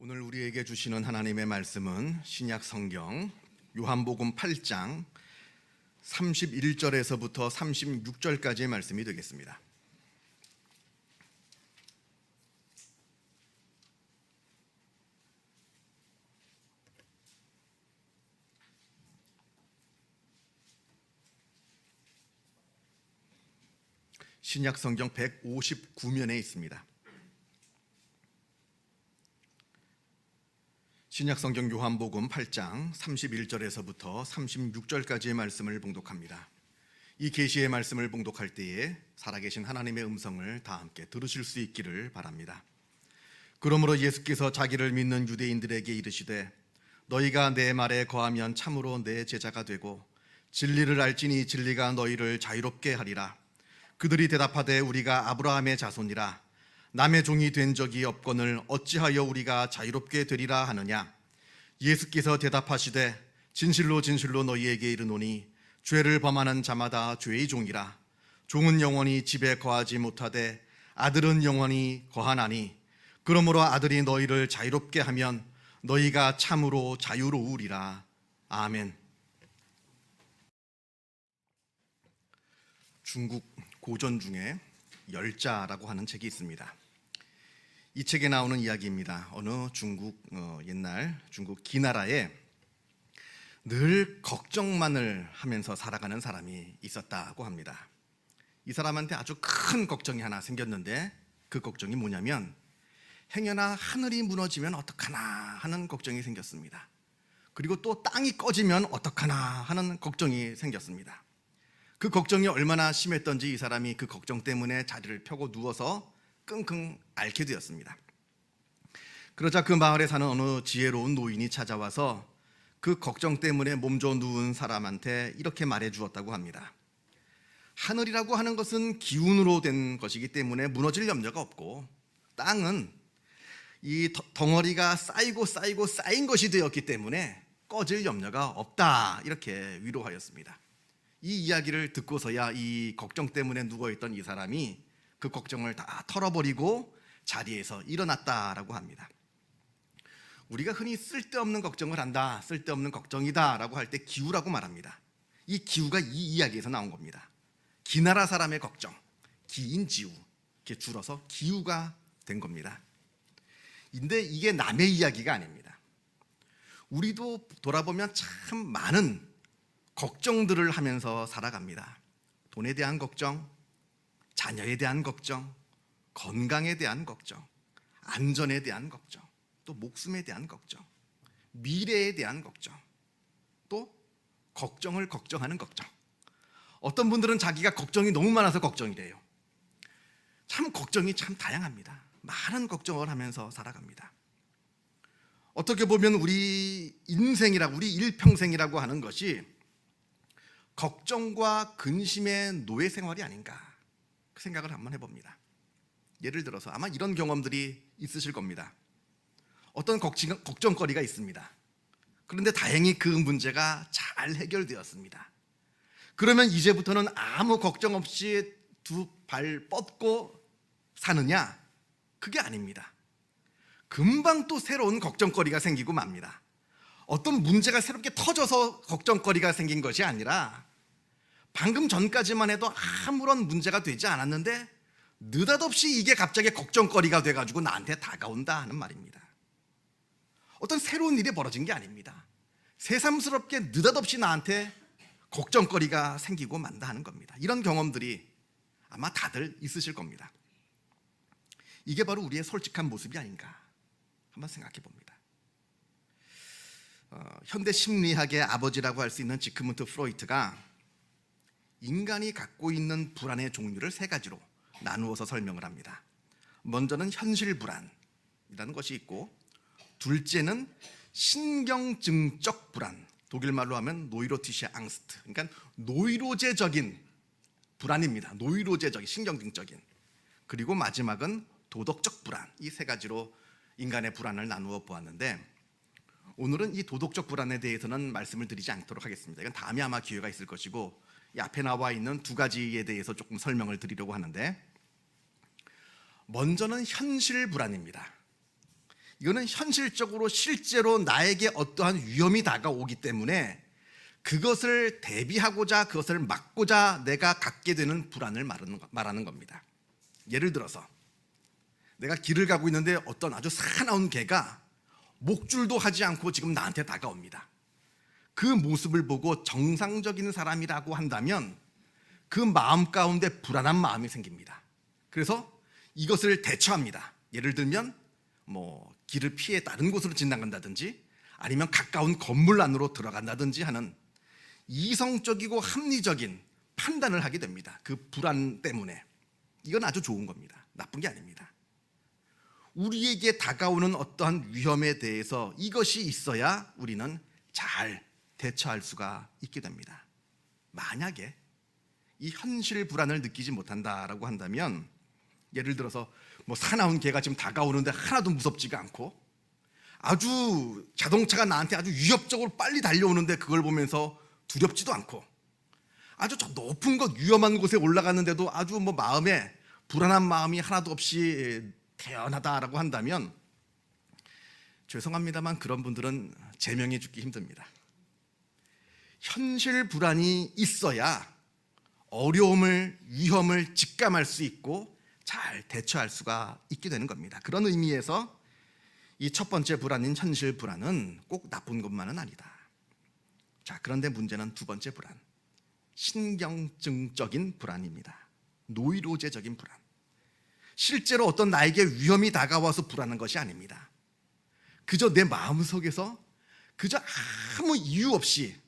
오늘 우리에게 주시는 하나님의 말씀은 신약 성경 요한복음 8장 31절에서부터 36절까지의 말씀이 되겠습니다. 신약 성경 159면에 있습니다. 신약성경 요한복음 8장 31절에서부터 36절까지의 말씀을 봉독합니다. 이 계시의 말씀을 봉독할 때에 살아계신 하나님의 음성을 다 함께 들으실 수 있기를 바랍니다. 그러므로 예수께서 자기를 믿는 유대인들에게 이르시되 너희가 내 말에 거하면 참으로 내 제자가 되고 진리를 알지니 진리가 너희를 자유롭게 하리라. 그들이 대답하되 우리가 아브라함의 자손이라 남의 종이 된 적이 없거늘 어찌하여 우리가 자유롭게 되리라 하느냐. 예수께서 대답하시되 진실로 진실로 너희에게 이르노니 죄를 범하는 자마다 죄의 종이라. 종은 영원히 집에 거하지 못하되 아들은 영원히 거하나니 그러므로 아들이 너희를 자유롭게 하면 너희가 참으로 자유로우리라. 아멘. 중국 고전 중에 열자라고 하는 책이 있습니다. 이 책에 나오는 이야기입니다. 어느 중국 옛날 중국 기나라에 늘 걱정만을 하면서 살아가는 사람이 있었다고 합니다. 이 사람한테 아주 큰 걱정이 하나 생겼는데 그 걱정이 뭐냐면 행여나 하늘이 무너지면 어떡하나 하는 걱정이 생겼습니다. 그리고 또 땅이 꺼지면 어떡하나 하는 걱정이 생겼습니다. 그 걱정이 얼마나 심했던지 이 사람이 그 걱정 때문에 자리를 펴고 누워서 끙끙 앓게 되었습니다. 그러자 그 마을에 사는 어느 지혜로운 노인이 찾아와서 그 걱정 때문에 몸져 누운 사람한테 이렇게 말해 주었다고 합니다. 하늘이라고 하는 것은 기운으로 된 것이기 때문에 무너질 염려가 없고 땅은 이 덩어리가 쌓이고 쌓인 것이 되었기 때문에 꺼질 염려가 없다. 이렇게 위로하였습니다. 이 이야기를 듣고서야 이 걱정 때문에 누워있던 이 사람이 그 걱정을 다 털어버리고 자리에서 일어났다라고 합니다. 우리가 흔히 쓸데없는 걱정을 한다, 쓸데없는 걱정이다 라고 할 때 기우라고 말합니다. 이 기우가 이 이야기에서 나온 겁니다. 기나라 사람의 걱정, 기인지우, 이렇게 줄어서 기우가 된 겁니다. 근데 이게 남의 이야기가 아닙니다. 우리도 돌아보면 참 많은 걱정들을 하면서 살아갑니다. 돈에 대한 걱정, 자녀에 대한 걱정, 건강에 대한 걱정, 안전에 대한 걱정, 또 목숨에 대한 걱정, 미래에 대한 걱정, 또 걱정을 걱정하는 걱정. 어떤 분들은 자기가 걱정이 너무 많아서 걱정이래요. 참 걱정이 참 다양합니다. 많은 걱정을 하면서 살아갑니다. 어떻게 보면 우리 인생이라고, 우리 일평생이라고 하는 것이 걱정과 근심의 노예 생활이 아닌가 그 생각을 한번 해봅니다. 예를 들어서 아마 이런 경험들이 있으실 겁니다. 어떤 걱정거리가 있습니다. 그런데 다행히 그 문제가 잘 해결되었습니다. 그러면 이제부터는 아무 걱정 없이 두 발 뻗고 사느냐? 그게 아닙니다. 금방 또 새로운 걱정거리가 생기고 맙니다. 어떤 문제가 새롭게 터져서 걱정거리가 생긴 것이 아니라 방금 전까지만 해도 아무런 문제가 되지 않았는데 느닷없이 이게 갑자기 걱정거리가 돼가지고 나한테 다가온다 하는 말입니다. 어떤 새로운 일이 벌어진 게 아닙니다. 새삼스럽게 느닷없이 나한테 걱정거리가 생기고 만다 하는 겁니다. 이런 경험들이 아마 다들 있으실 겁니다. 이게 바로 우리의 솔직한 모습이 아닌가 한번 생각해 봅니다. 현대 심리학의 아버지라고 할 수 있는 지그문트 프로이트가 인간이 갖고 있는 불안의 종류를 세 가지로 나누어서 설명을 합니다. 먼저는 현실 불안이라는 것이 있고, 둘째는 신경증적 불안, 독일말로 하면 노이로티시아 앙스트, 그러니까 노이로제적인 불안입니다. 노이로제적인, 신경증적인. 그리고 마지막은 도덕적 불안. 이 세 가지로 인간의 불안을 나누어 보았는데 오늘은 이 도덕적 불안에 대해서는 말씀을 드리지 않도록 하겠습니다. 이건 다음에 아마 기회가 있을 것이고, 이 앞에 나와 있는 두 가지에 대해서 조금 설명을 드리려고 하는데, 먼저는 현실 불안입니다. 이거는 현실적으로 실제로 나에게 어떠한 위험이 다가오기 때문에 그것을 대비하고자, 그것을 막고자 내가 갖게 되는 불안을 말하는 겁니다. 예를 들어서 내가 길을 가고 있는데 어떤 아주 사나운 개가 목줄도 하지 않고 지금 나한테 다가옵니다. 그 모습을 보고 정상적인 사람이라고 한다면 그 마음 가운데 불안한 마음이 생깁니다. 그래서 이것을 대처합니다. 예를 들면 길을 피해 다른 곳으로 지나간다든지 아니면 가까운 건물 안으로 들어간다든지 하는 이성적이고 합리적인 판단을 하게 됩니다. 그 불안 때문에. 이건 아주 좋은 겁니다. 나쁜 게 아닙니다. 우리에게 다가오는 어떠한 위험에 대해서 이것이 있어야 우리는 잘 대처할 수가 있게 됩니다. 만약에 이 현실 불안을 느끼지 못한다라고 한다면, 예를 들어서 사나운 개가 지금 다가오는데 하나도 무섭지가 않고 아주 자동차가 나한테 아주 위협적으로 빨리 달려오는데 그걸 보면서 두렵지도 않고 아주 저 높은 곳 위험한 곳에 올라갔는데도 아주 마음에 불안한 마음이 하나도 없이 태어나다라고 한다면 죄송합니다만 그런 분들은 제명해 주기 힘듭니다. 현실 불안이 있어야 어려움을, 위험을 직감할 수 있고 잘 대처할 수가 있게 되는 겁니다. 그런 의미에서 이 첫 번째 불안인 현실 불안은 꼭 나쁜 것만은 아니다. 자, 그런데 문제는 두 번째 불안, 신경증적인 불안입니다. 노이로제적인 불안. 실제로 어떤 나에게 위험이 다가와서 불안한 것이 아닙니다. 그저 내 마음속에서 그저 아무 이유 없이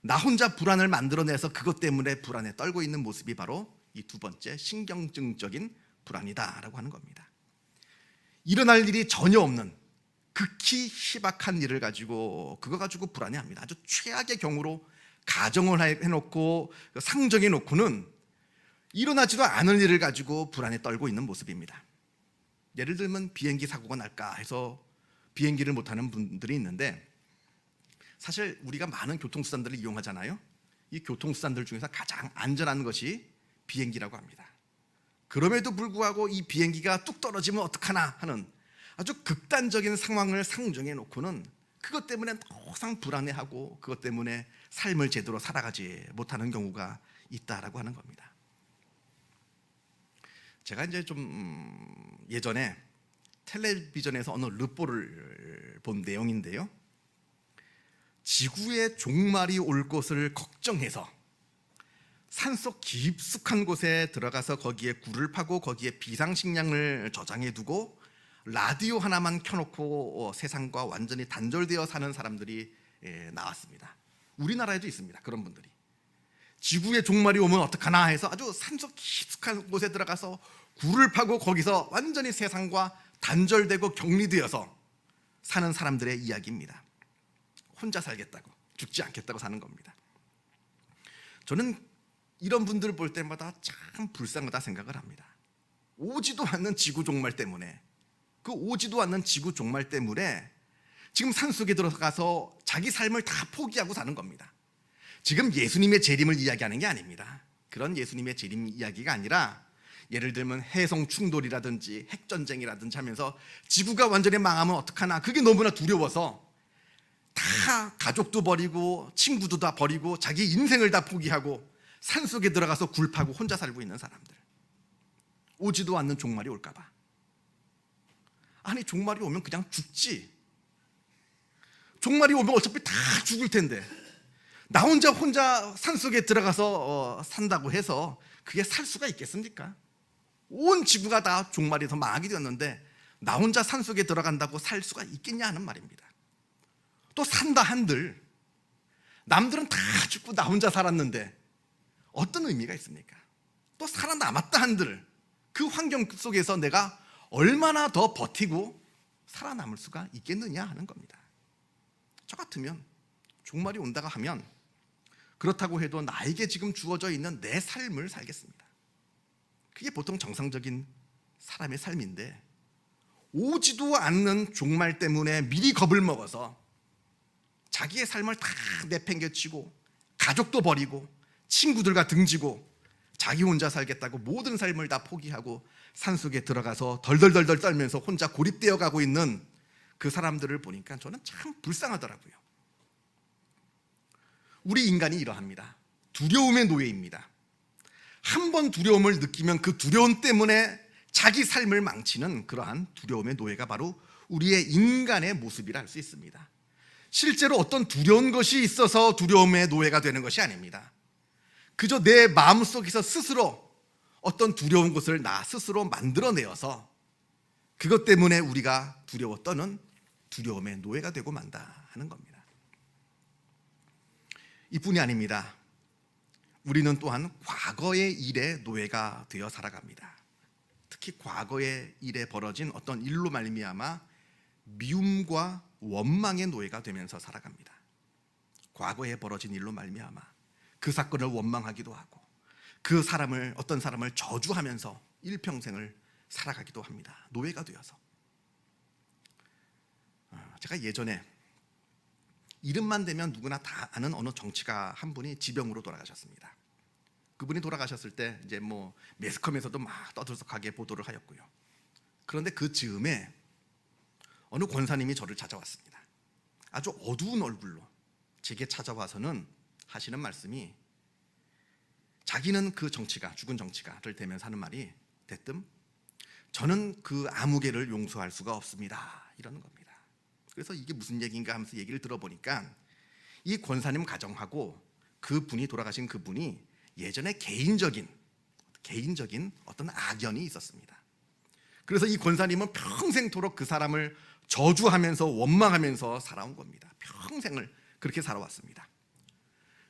나 혼자 불안을 만들어내서 그것 때문에 불안에 떨고 있는 모습이 바로 이 두 번째 신경증적인 불안이다라고 하는 겁니다. 일어날 일이 전혀 없는 극히 희박한 일을 가지고 그거 가지고 불안해합니다. 아주 최악의 경우로 가정을 해놓고 상정해 놓고는 일어나지도 않을 일을 가지고 불안에 떨고 있는 모습입니다. 예를 들면 비행기 사고가 날까 해서 비행기를 못하는 분들이 있는데, 사실 우리가 많은 교통수단들을 이용하잖아요. 이 교통수단들 중에서 가장 안전한 것이 비행기라고 합니다. 그럼에도 불구하고 이 비행기가 뚝 떨어지면 어떡하나 하는 아주 극단적인 상황을 상정해 놓고는 그것 때문에 항상 불안해하고 그것 때문에 삶을 제대로 살아가지 못하는 경우가 있다라고 하는 겁니다. 제가 이제 좀 예전에 텔레비전에서 어느 르포를 본 내용인데요, 지구에 종말이 올 것을 걱정해서 산속 깊숙한 곳에 들어가서 거기에 굴을 파고 거기에 비상식량을 저장해 두고 라디오 하나만 켜놓고 세상과 완전히 단절되어 사는 사람들이 나왔습니다. 우리나라에도 있습니다. 그런 분들이 지구에 종말이 오면 어떡하나 해서 아주 산속 깊숙한 곳에 들어가서 굴을 파고 거기서 완전히 세상과 단절되고 격리되어서 사는 사람들의 이야기입니다. 혼자 살겠다고, 죽지 않겠다고 사는 겁니다. 저는 이런 분들을 볼 때마다 참 불쌍하다 생각을 합니다. 오지도 않는 지구 종말 때문에, 그 오지도 않는 지구 종말 때문에 지금 산속에 들어가서 자기 삶을 다 포기하고 사는 겁니다. 지금 예수님의 재림을 이야기하는 게 아닙니다. 그런 예수님의 재림 이야기가 아니라, 예를 들면 해성 충돌이라든지 핵전쟁이라든지 하면서 지구가 완전히 망하면 어떡하나, 그게 너무나 두려워서 다 가족도 버리고 친구도 다 버리고 자기 인생을 다 포기하고 산속에 들어가서 굴 파고 혼자 살고 있는 사람들, 오지도 않는 종말이 올까 봐. 아니, 종말이 오면 그냥 죽지. 종말이 오면 어차피 다 죽을 텐데 나 혼자 산속에 들어가서 산다고 해서 그게 살 수가 있겠습니까? 온 지구가 다 종말에서 망하게 되었는데 나 혼자 산속에 들어간다고 살 수가 있겠냐 하는 말입니다. 또 산다 한들 남들은 다 죽고 나 혼자 살았는데 어떤 의미가 있습니까? 또 살아남았다 한들 그 환경 속에서 내가 얼마나 더 버티고 살아남을 수가 있겠느냐 하는 겁니다. 저 같으면 종말이 온다고 하면 그렇다고 해도 나에게 지금 주어져 있는 내 삶을 살겠습니다. 그게 보통 정상적인 사람의 삶인데, 오지도 않는 종말 때문에 미리 겁을 먹어서 자기의 삶을 다 내팽개치고 가족도 버리고 친구들과 등지고 자기 혼자 살겠다고 모든 삶을 다 포기하고 산속에 들어가서 덜덜덜덜 떨면서 혼자 고립되어 가고 있는 그 사람들을 보니까 저는 참 불쌍하더라고요. 우리 인간이 이러합니다. 두려움의 노예입니다. 한 번 두려움을 느끼면 그 두려움 때문에 자기 삶을 망치는 그러한 두려움의 노예가 바로 우리의 인간의 모습이라 할 수 있습니다. 실제로 어떤 두려운 것이 있어서 두려움의 노예가 되는 것이 아닙니다. 그저 내 마음속에서 스스로 어떤 두려운 것을 나 스스로 만들어내어서 그것 때문에 우리가 두려워 떠는 두려움의 노예가 되고 만다 하는 겁니다. 이뿐이 아닙니다. 우리는 또한 과거의 일의 노예가 되어 살아갑니다. 특히 과거의 일에 벌어진 어떤 일로 말미암아 미움과 원망의 노예가 되면서 살아갑니다. 과거에 벌어진 일로 말미암아 그 사건을 원망하기도 하고 그 사람을 어떤 사람을 저주하면서 일평생을 살아가기도 합니다. 노예가 되어서. 제가 예전에 이름만 대면 누구나 다 아는 어느 정치가 한 분이 지병으로 돌아가셨습니다. 그분이 돌아가셨을 때 이제 뭐 매스컴에서도 막 떠들썩하게 보도를 하였고요. 그런데 그 즈음에 어느 권사님이 저를 찾아왔습니다. 아주 어두운 얼굴로 제게 찾아와서는 하시는 말씀이, 자기는 그 정치가, 죽은 정치가를 대면서 하는 말이 대뜸 저는 그 아무개를 용서할 수가 없습니다, 이러는 겁니다. 그래서 이게 무슨 얘기인가 하면서 얘기를 들어보니까 이 권사님 가정하고 그 분이, 돌아가신 그분이 예전에 개인적인 어떤 악연이 있었습니다. 그래서 이 권사님은 평생토록 그 사람을 저주하면서 원망하면서 살아온 겁니다. 평생을 그렇게 살아왔습니다.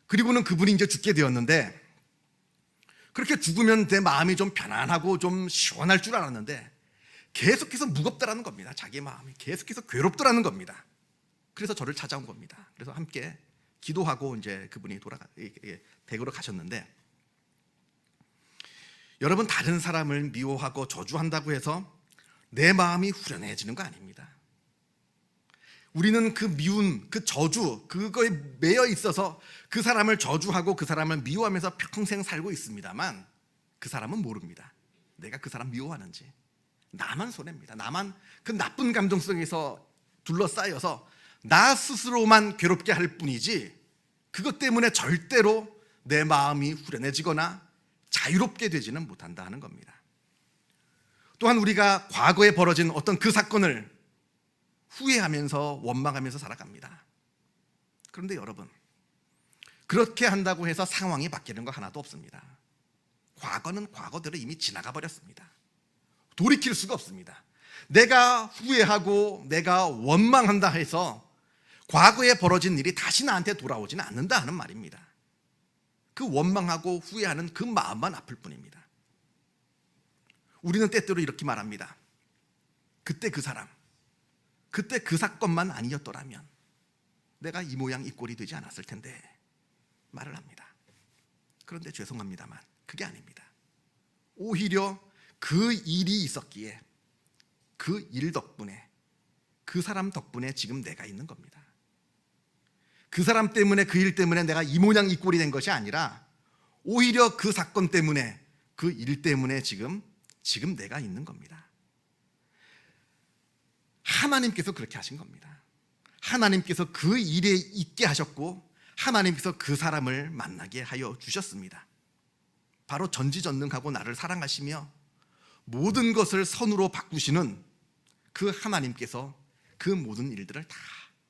그리고는 그분이 이제 죽게 되었는데, 그렇게 죽으면 내 마음이 좀 편안하고 좀 시원할 줄 알았는데 계속해서 무겁더라는 겁니다. 자기 마음이 계속해서 괴롭더라는 겁니다. 그래서 저를 찾아온 겁니다. 그래서 함께 기도하고 이제 그분이 댁으로 가셨는데, 여러분, 다른 사람을 미워하고 저주한다고 해서 내 마음이 후련해지는 거 아닙니다. 우리는 그 미운, 그 저주, 그거에 매여 있어서 그 사람을 저주하고 그 사람을 미워하면서 평생 살고 있습니다만 그 사람은 모릅니다. 내가 그 사람 미워하는지. 나만 손해입니다. 나만 그 나쁜 감정 속에서 둘러싸여서 나 스스로만 괴롭게 할 뿐이지, 그것 때문에 절대로 내 마음이 후련해지거나 자유롭게 되지는 못한다 하는 겁니다. 또한 우리가 과거에 벌어진 어떤 그 사건을 후회하면서 원망하면서 살아갑니다. 그런데 여러분, 그렇게 한다고 해서 상황이 바뀌는 거 하나도 없습니다. 과거는 과거대로 이미 지나가 버렸습니다. 돌이킬 수가 없습니다. 내가 후회하고 내가 원망한다 해서 과거에 벌어진 일이 다시 나한테 돌아오지는 않는다 하는 말입니다. 그 원망하고 후회하는 그 마음만 아플 뿐입니다. 우리는 때때로 이렇게 말합니다. 그때 그 사람, 그때 그 사건만 아니었더라면 내가 이 모양 이 꼴이 되지 않았을 텐데 말을 합니다. 그런데 죄송합니다만 그게 아닙니다. 오히려 그 일이 있었기에 그 일 덕분에, 그 사람 덕분에 지금 내가 있는 겁니다. 그 사람 때문에, 그 일 때문에 내가 이 모양 이 꼴이 된 것이 아니라 오히려 그 사건 때문에, 그 일 때문에 지금 내가 있는 겁니다. 하나님께서 그렇게 하신 겁니다. 하나님께서 그 일에 있게 하셨고 하나님께서 그 사람을 만나게 하여 주셨습니다. 바로 전지전능하고 나를 사랑하시며 모든 것을 선으로 바꾸시는 그 하나님께서 그 모든 일들을 다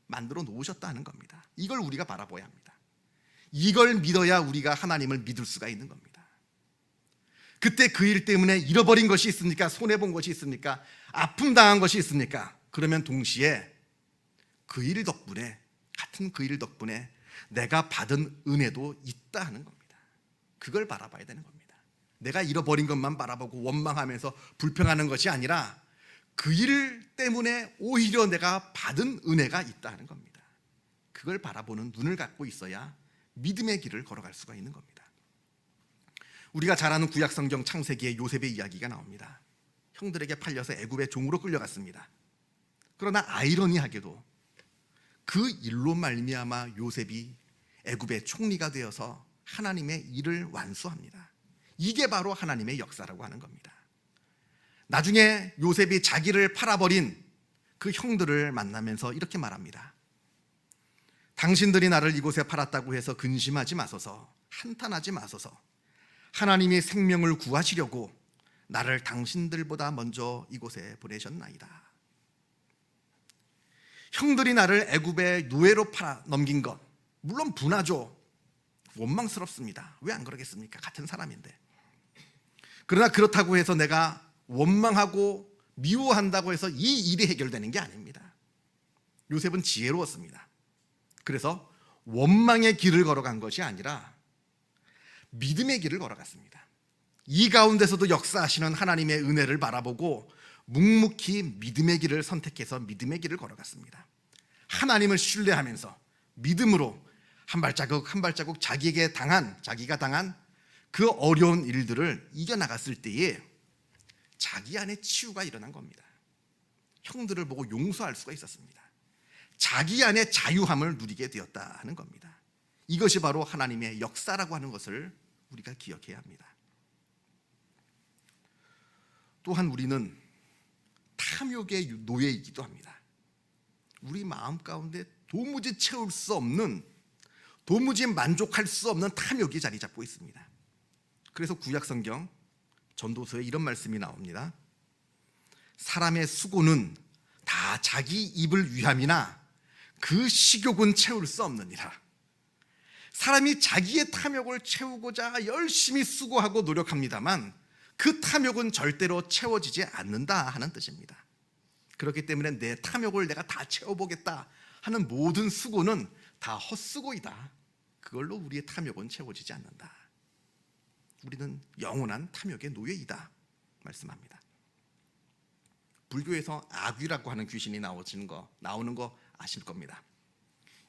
만들어 놓으셨다는 겁니다. 이걸 우리가 바라봐야 합니다. 이걸 믿어야 우리가 하나님을 믿을 수가 있는 겁니다. 그때 그 일 때문에 잃어버린 것이 있습니까? 손해본 것이 있습니까? 아픔 당한 것이 있습니까? 그러면 동시에 그 일 덕분에, 같은 그 일 덕분에 내가 받은 은혜도 있다 하는 겁니다. 그걸 바라봐야 되는 겁니다. 내가 잃어버린 것만 바라보고 원망하면서 불평하는 것이 아니라 그 일 때문에 오히려 내가 받은 은혜가 있다 하는 겁니다. 그걸 바라보는 눈을 갖고 있어야 믿음의 길을 걸어갈 수가 있는 겁니다. 우리가 잘 아는 구약 성경 창세기에 요셉의 이야기가 나옵니다. 형들에게 팔려서 애굽의 종으로 끌려갔습니다. 그러나 아이러니하게도 그 일로 말미암아 요셉이 애굽의 총리가 되어서 하나님의 일을 완수합니다. 이게 바로 하나님의 역사라고 하는 겁니다. 나중에 요셉이 자기를 팔아버린 그 형들을 만나면서 이렇게 말합니다. 당신들이 나를 이곳에 팔았다고 해서 근심하지 마소서, 한탄하지 마소서. 하나님이 생명을 구하시려고 나를 당신들보다 먼저 이곳에 보내셨나이다. 형들이 나를 애굽의 노예로 팔아 넘긴 것, 물론 분하죠. 원망스럽습니다. 왜 안 그러겠습니까? 같은 사람인데. 그러나 그렇다고 해서 내가 원망하고 미워한다고 해서 이 일이 해결되는 게 아닙니다. 요셉은 지혜로웠습니다. 그래서 원망의 길을 걸어간 것이 아니라 믿음의 길을 걸어갔습니다. 이 가운데서도 역사하시는 하나님의 은혜를 바라보고 묵묵히 믿음의 길을 선택해서 믿음의 길을 걸어갔습니다. 하나님을 신뢰하면서 믿음으로 한 발자국 한 발자국 자기가 당한 그 어려운 일들을 이겨나갔을 때에 자기 안에 치유가 일어난 겁니다. 형들을 보고 용서할 수가 있었습니다. 자기 안에 자유함을 누리게 되었다 하는 겁니다. 이것이 바로 하나님의 역사라고 하는 것을 우리가 기억해야 합니다. 또한 우리는 탐욕의 노예이기도 합니다. 우리 마음 가운데 도무지 채울 수 없는, 도무지 만족할 수 없는 탐욕이 자리 잡고 있습니다. 그래서 구약성경 전도서에 이런 말씀이 나옵니다. 사람의 수고는 다 자기 입을 위함이나 그 식욕은 채울 수 없느니라. 사람이 자기의 탐욕을 채우고자 열심히 수고하고 노력합니다만 그 탐욕은 절대로 채워지지 않는다 하는 뜻입니다. 그렇기 때문에 내 탐욕을 내가 다 채워보겠다 하는 모든 수고는 다 헛수고이다. 그걸로 우리의 탐욕은 채워지지 않는다. 우리는 영원한 탐욕의 노예이다 말씀합니다. 불교에서 아귀라고 하는 귀신이 나오는 거 아실 겁니다.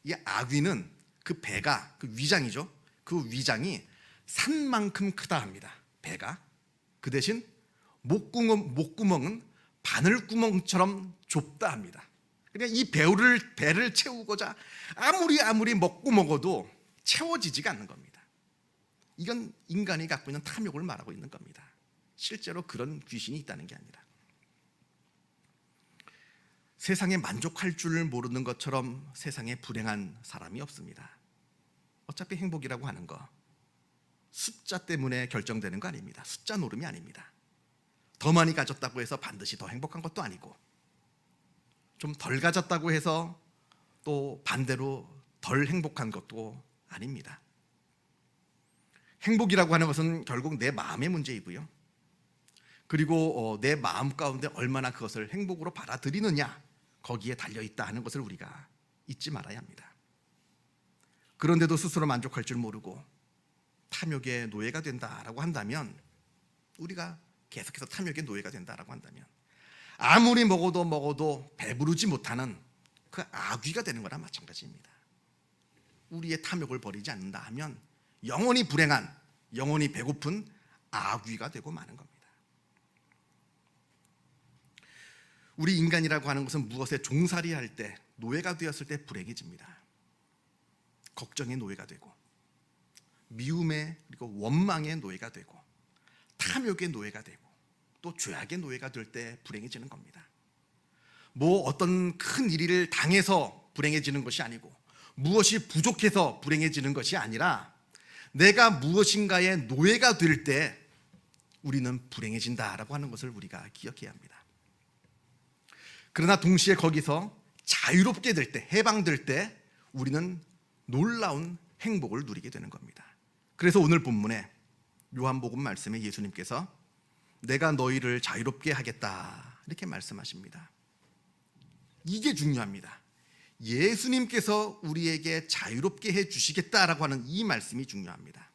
이 아귀는 그 배가, 그 위장이죠. 그 위장이 산만큼 크다 합니다. 배가. 그 대신 목구멍은 바늘구멍처럼 좁다 합니다. 그러니까 이 배를 채우고자 아무리 먹고 먹어도 채워지지가 않는 겁니다. 이건 인간이 갖고 있는 탐욕을 말하고 있는 겁니다. 실제로 그런 귀신이 있다는 게 아니라 세상에 만족할 줄 모르는 것처럼 세상에 불행한 사람이 없습니다. 어차피 행복이라고 하는 거 숫자 때문에 결정되는 거 아닙니다. 숫자 노름이 아닙니다. 더 많이 가졌다고 해서 반드시 더 행복한 것도 아니고 좀 덜 가졌다고 해서 또 반대로 덜 행복한 것도 아닙니다. 행복이라고 하는 것은 결국 내 마음의 문제이고요. 그리고 내 마음 가운데 얼마나 그것을 행복으로 받아들이느냐 거기에 달려있다 하는 것을 우리가 잊지 말아야 합니다. 그런데도 스스로 만족할 줄 모르고 탐욕의 노예가 된다라고 한다면 우리가 계속해서 탐욕의 노예가 된다라고 한다면 아무리 먹어도 배부르지 못하는 그 아귀가 되는 거나 마찬가지입니다. 우리의 탐욕을 버리지 않는다 하면 영원히 불행한, 영원히 배고픈 아귀가 되고 마는 겁니다. 우리 인간이라고 하는 것은 무엇에 종살이할 때, 노예가 되었을 때 불행해집니다. 걱정의 노예가 되고 미움의 그리고 원망의 노예가 되고 탐욕의 노예가 되고 또 죄악의 노예가 될 때 불행해지는 겁니다. 뭐 어떤 큰 일을 당해서 불행해지는 것이 아니고 무엇이 부족해서 불행해지는 것이 아니라 내가 무엇인가의 노예가 될 때 우리는 불행해진다라고 하는 것을 우리가 기억해야 합니다. 그러나 동시에 거기서 자유롭게 될 때, 해방될 때 우리는 놀라운 행복을 누리게 되는 겁니다. 그래서 오늘 본문에 요한복음 말씀에 예수님께서 내가 너희를 자유롭게 하겠다 이렇게 말씀하십니다. 이게 중요합니다. 예수님께서 우리에게 자유롭게 해주시겠다라고 하는 이 말씀이 중요합니다.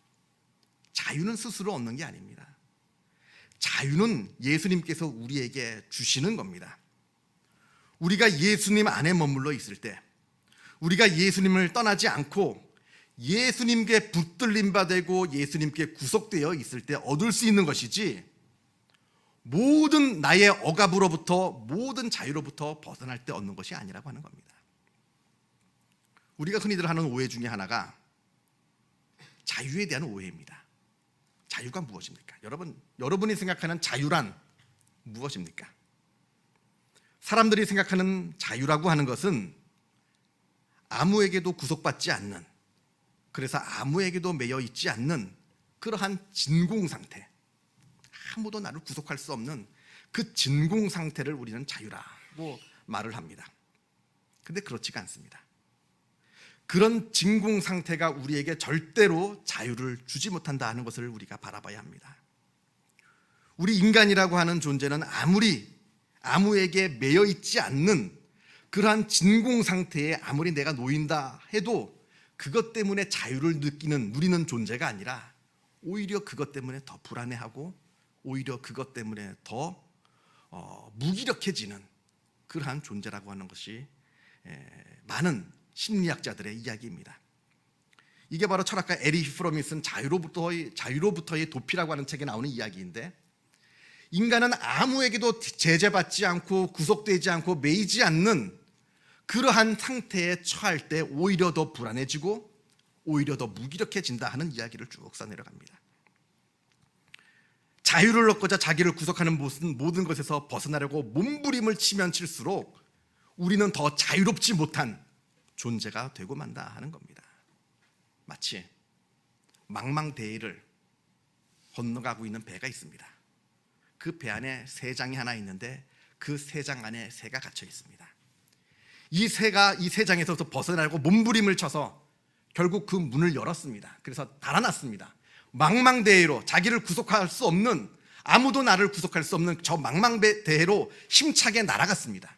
자유는 스스로 얻는 게 아닙니다. 자유는 예수님께서 우리에게 주시는 겁니다. 우리가 예수님 안에 머물러 있을 때, 우리가 예수님을 떠나지 않고 예수님께 붙들림 받고 예수님께 구속되어 있을 때 얻을 수 있는 것이지, 모든 나의 억압으로부터 모든 자유로부터 벗어날 때 얻는 것이 아니라고 하는 겁니다. 우리가 흔히들 하는 오해 중에 하나가 자유에 대한 오해입니다. 자유가 무엇입니까? 여러분이 생각하는 자유란 무엇입니까? 사람들이 생각하는 자유라고 하는 것은 아무에게도 구속받지 않는, 그래서 아무에게도 매여 있지 않는 그러한 진공 상태, 아무도 나를 구속할 수 없는 그 진공 상태를 우리는 자유라고 말을 합니다. 근데 그렇지가 않습니다. 그런 진공 상태가 우리에게 절대로 자유를 주지 못한다 하는 것을 우리가 바라봐야 합니다. 우리 인간이라고 하는 존재는 아무에게 매여 있지 않는 그러한 진공 상태에 아무리 내가 놓인다 해도 그것 때문에 자유를 누리는 존재가 아니라 오히려 그것 때문에 더 불안해하고 오히려 그것 때문에 더 무기력해지는 그러한 존재라고 하는 것이 많은 심리학자들의 이야기입니다. 이게 바로 철학가 에리히 프롬이 쓴 자유로부터의 도피라고 하는 책에 나오는 이야기인데, 인간은 아무에게도 제재받지 않고 구속되지 않고 매이지 않는 그러한 상태에 처할 때 오히려 더 불안해지고 오히려 더 무기력해진다 하는 이야기를 쭉 써내려갑니다. 자유를 얻고자 자기를 구속하는 모든 것에서 벗어나려고 몸부림을 치면 칠수록 우리는 더 자유롭지 못한 존재가 되고 만다 하는 겁니다. 마치 망망대해를 건너가고 있는 배가 있습니다. 그 배 안에 새장이 하나 있는데 그 새장 안에 새가 갇혀 있습니다. 이 새가 이 새장에서부터 벗어나려고 몸부림을 쳐서 결국 그 문을 열었습니다. 그래서 달아났습니다. 망망대해로, 자기를 구속할 수 없는, 아무도 나를 구속할 수 없는 저 망망대해로 힘차게 날아갔습니다.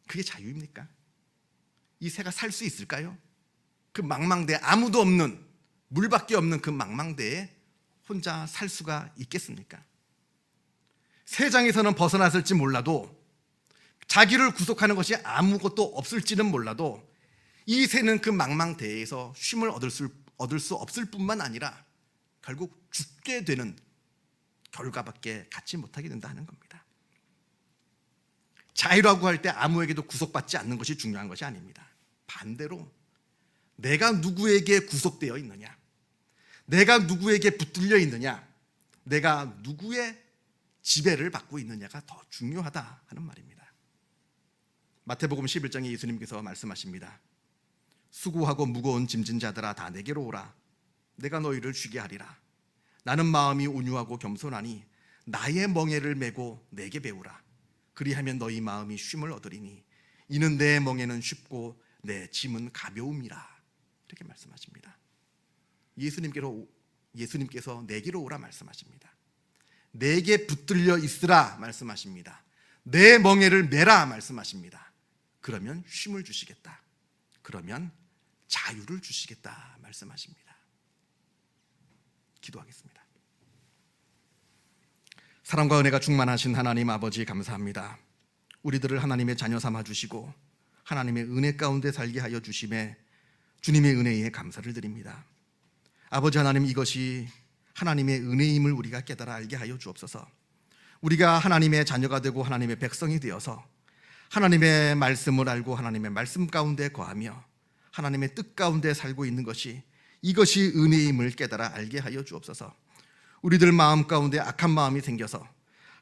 그게 자유입니까? 이 새가 살 수 있을까요? 그 망망대해, 아무도 없는, 물밖에 없는 그 망망대해에 혼자 살 수가 있겠습니까? 새장에서는 벗어났을지 몰라도, 자기를 구속하는 것이 아무것도 없을지는 몰라도 이 새는 그 망망대해에서 쉼을 얻을 수 없을 뿐만 아니라 결국 죽게 되는 결과밖에 갖지 못하게 된다는 겁니다. 자유라고 할 때 아무에게도 구속받지 않는 것이 중요한 것이 아닙니다. 반대로 내가 누구에게 구속되어 있느냐, 내가 누구에게 붙들려 있느냐, 내가 누구의 지배를 받고 있느냐가 더 중요하다 하는 말입니다. 마태복음 11장에 예수님께서 말씀하십니다. 수고하고 무거운 짐진 자들아 다 내게로 오라. 내가 너희를 쉬게 하리라. 나는 마음이 온유하고 겸손하니 나의 멍에를 메고 내게 배우라. 그리하면 너희 마음이 쉼을 얻으리니 이는 내 멍에는 쉽고 내 짐은 가벼움이라. 이렇게 말씀하십니다. 예수님께서 내게로 오라 말씀하십니다. 내게 붙들려 있으라 말씀하십니다. 내 멍에를 메라 말씀하십니다. 그러면 쉼을 주시겠다. 그러면 자유를 주시겠다 말씀하십니다. 기도하겠습니다. 사랑과 은혜가 충만하신 하나님 아버지 감사합니다. 우리들을 하나님의 자녀 삼아 주시고 하나님의 은혜 가운데 살게 하여 주심에 주님의 은혜에 감사를 드립니다. 아버지 하나님, 이것이 하나님의 은혜임을 우리가 깨달아 알게 하여 주옵소서. 우리가 하나님의 자녀가 되고 하나님의 백성이 되어서 하나님의 말씀을 알고 하나님의 말씀 가운데 거하며 하나님의 뜻 가운데 살고 있는 것이, 이것이 은혜임을 깨달아 알게 하여 주옵소서. 우리들 마음 가운데 악한 마음이 생겨서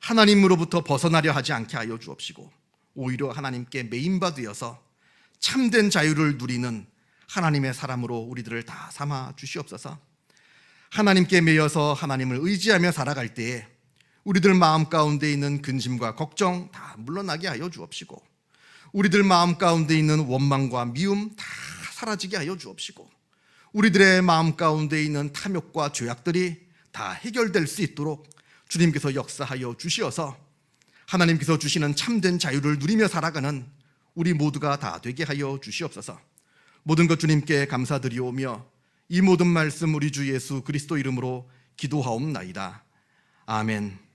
하나님으로부터 벗어나려 하지 않게 하여 주옵시고 오히려 하나님께 매인바 되어서 참된 자유를 누리는 하나님의 사람으로 우리들을 다 삼아 주시옵소서. 하나님께 매여서 하나님을 의지하며 살아갈 때에 우리들 마음 가운데 있는 근심과 걱정 다 물러나게 하여 주옵시고 우리들 마음 가운데 있는 원망과 미움 다 사라지게 하여 주옵시고 우리들의 마음 가운데 있는 탐욕과 죄악들이 다 해결될 수 있도록 주님께서 역사하여 주시어서 하나님께서 주시는 참된 자유를 누리며 살아가는 우리 모두가 다 되게 하여 주시옵소서. 모든 것 주님께 감사드리오며 이 모든 말씀 우리 주 예수 그리스도 이름으로 기도하옵나이다. 아멘.